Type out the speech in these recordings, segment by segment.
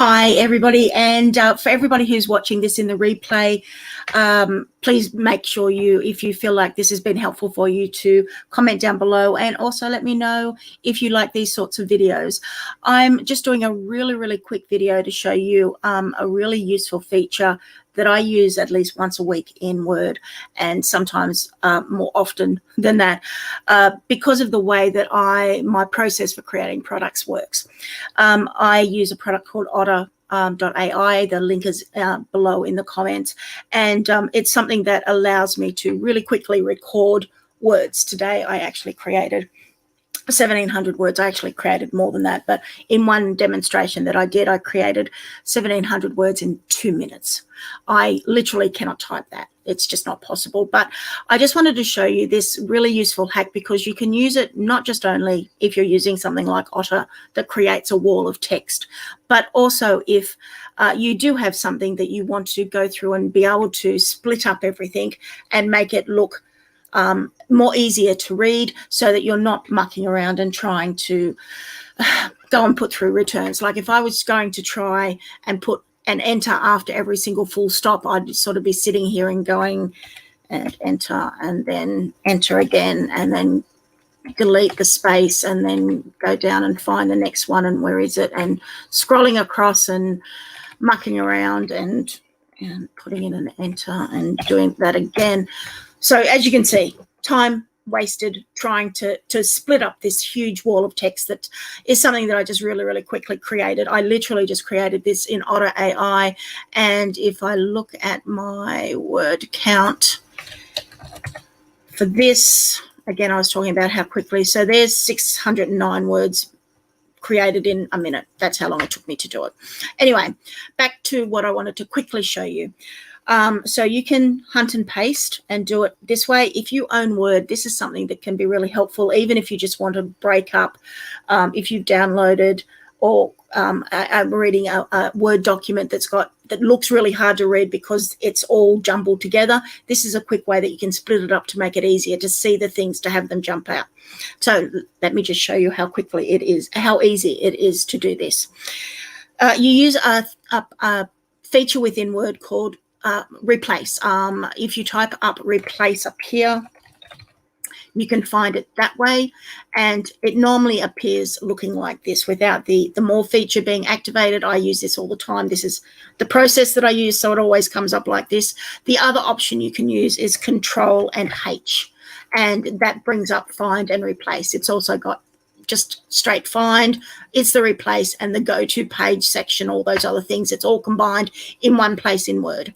Hi, everybody. And for everybody who's watching this in the replay, please make sure if you feel like this has been helpful for you, to comment down below, and also let me know if you like these sorts of videos. I'm just doing a really quick video to show you a really useful feature that I use at least once a week in Word, and sometimes more often than that, because of the way that my process for creating products works. I use a product called Otter.ai. The link is below in the comments, and it's something that allows me to really quickly record words. Today I actually created 1,700 words. I actually created more than that, but in one demonstration that I did, I created 1,700 words in 2 minutes. I literally cannot type that. It's just not possible. But I just wanted to show you this really useful hack, because you can use it not just only if you're using something like Otter that creates a wall of text, but also if you do have something that you want to go through and be able to split up everything and make it look more easier to read, so that you're not mucking around and trying to go and put through returns. Like if I was going to try and put an enter after every single full stop, I'd sort of be sitting here and going and enter and then enter again and then delete the space and then go down and find the next one and where is it, and scrolling across and mucking around and putting in an enter and doing that again. So as you can see, time wasted trying to split up this huge wall of text. That is something that I just really quickly created. I literally just created this in Otter AI, and if I look at my word count for this, again, I was talking about how quickly. So there's 609 words created in a minute. That's how long it took me to do it. Anyway, back to what I wanted to quickly show you. So you can hunt and paste and do it this way. If you own Word, this is something that can be really helpful, even if you just want to break up, if you've downloaded or I'm reading a Word document that looks really hard to read because it's all jumbled together. This is a quick way that you can split it up to make it easier to see the things, to have them jump out. So let me just show you how easy it is to do this. You use a feature within Word called replace. If you type up replace up here, you can find it that way, and it normally appears looking like this without the more feature being activated. I use this all the time. This is the process that I use, so it always comes up like this. The other option you can use is Control and H, and that brings up find and replace. It's also got just straight find, it's the replace, and the go to page section, all those other things. It's all combined in one place in Word.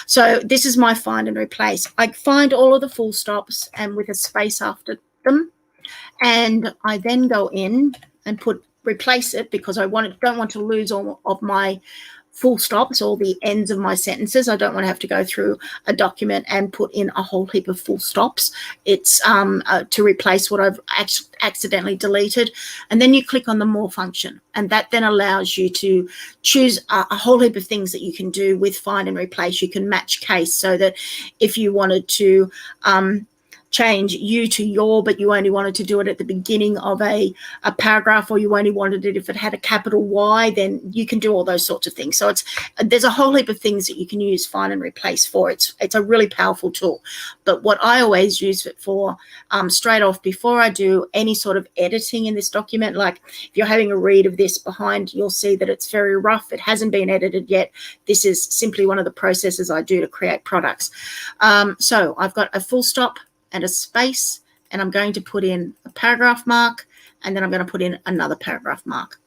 So this is my find and replace. I find all of the full stops and with a space after them, and I then go in and replace it, because I don't want to lose all of my full stops, all the ends of my sentences. I don't want to have to go through a document and put in a whole heap of full stops. It's to replace what I've accidentally deleted. And then you click on the more function, and that then allows you to choose a whole heap of things that you can do with find and replace. You can match case, so that if you wanted to change you to your, but you only wanted to do it at the beginning of a paragraph, or you only wanted it if it had a capital Y, then you can do all those sorts of things. So there's a whole heap of things that you can use find and replace for. It's a really powerful tool. But what I always use it for, straight off, before I do any sort of editing in this document, like if you're having a read of this behind, you'll see that it's very rough. It hasn't been edited yet. This is simply one of the processes I do to create products. So I've got a full stop and a space, and I'm going to put in a paragraph mark, and then I'm going to put in another paragraph mark.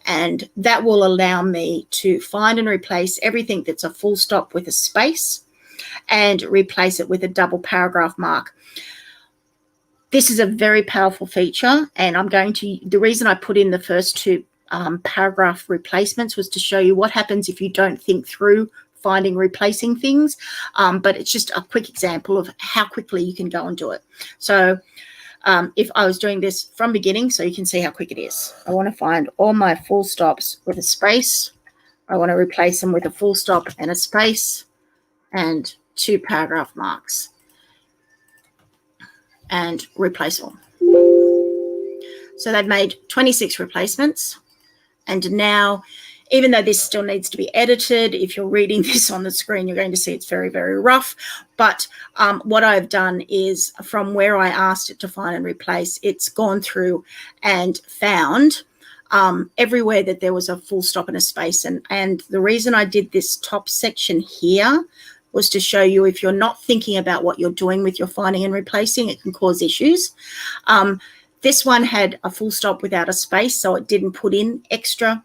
And that will allow me to find and replace everything that's a full stop with a space, and replace it with a double paragraph mark. This is a very powerful feature, and the reason I put in the first two paragraph replacements was to show you what happens if you don't think through finding, replacing things, but it's just a quick example of how quickly you can go and do it. So if I was doing this from beginning, so you can see how quick it is. I want to find all my full stops with a space. I want to replace them with a full stop and a space and two paragraph marks, and replace all. So they've made 26 replacements, and now Even though this still needs to be edited, if you're reading this on the screen, you're going to see it's very, very rough. But what I've done is from where I asked it to find and replace, it's gone through and found everywhere that there was a full stop and a space. And the reason I did this top section here was to show you if you're not thinking about what you're doing with your finding and replacing, it can cause issues. This one had a full stop without a space, so it didn't put in extra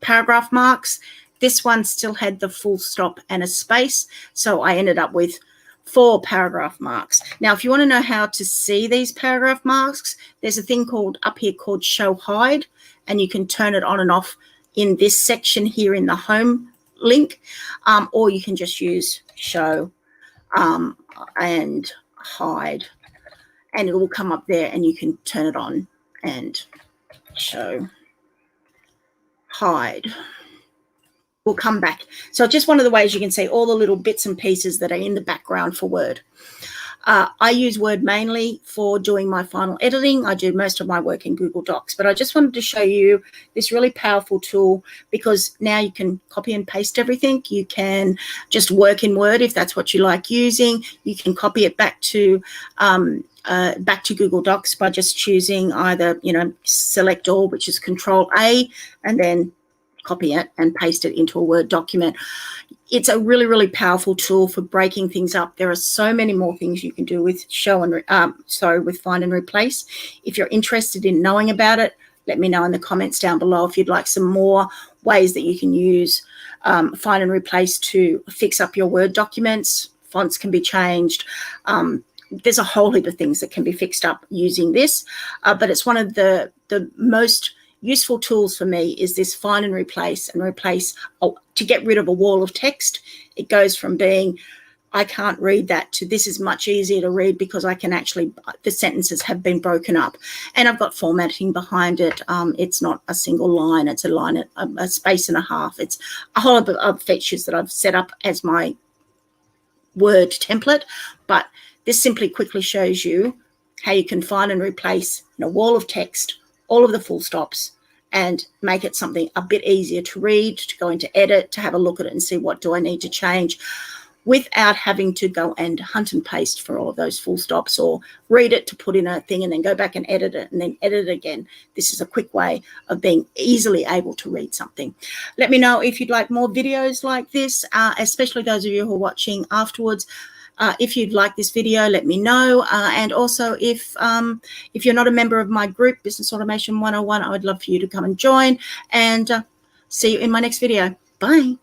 paragraph marks. This one still had the full stop and a space, so I ended up with 4 paragraph marks. Now, if you want to know how to see these paragraph marks, there's a thing called up here called show hide, and you can turn it on and off in this section here in the home link, or you can just use show and hide, and it will come up there and you can turn it on and show hide. We'll come back. So just one of the ways you can see all the little bits and pieces that are in the background for Word. I use Word mainly for doing my final editing. I do most of my work in Google Docs, but I just wanted to show you this really powerful tool because now you can copy and paste everything. You can just work in Word if that's what you like using. You can copy it back to Google Docs by just choosing either, select all, which is Control A, and then copy it and paste it into a Word document. It's a really, really powerful tool for breaking things up. There are so many more things you can do with with find and replace. If you're interested in knowing about it, let me know in the comments down below if you'd like some more ways that you can use find and replace to fix up your Word documents. Fonts can be changed. There's a whole heap of things that can be fixed up using this, but it's one of the most useful tools for me is this find and replace to get rid of a wall of text. It goes from being, I can't read that, to this is much easier to read because I can actually, the sentences have been broken up and I've got formatting behind it. It's not a single line, it's a line, a space and a half. It's a whole lot of features that I've set up as my Word template, but this simply quickly shows you how you can find and replace in a wall of text all of the full stops and make it something a bit easier to read, to go into edit, to have a look at it and see what do I need to change without having to go and hunt and paste for all of those full stops or read it to put in a thing and then go back and edit it and then edit it again. This is a quick way of being easily able to read something. Let me know if you'd like more videos like this, especially those of you who are watching afterwards. If you'd like this video, let me know. And also, if you're not a member of my group, Business Automation 101, I would love for you to come and join. And see you in my next video. Bye.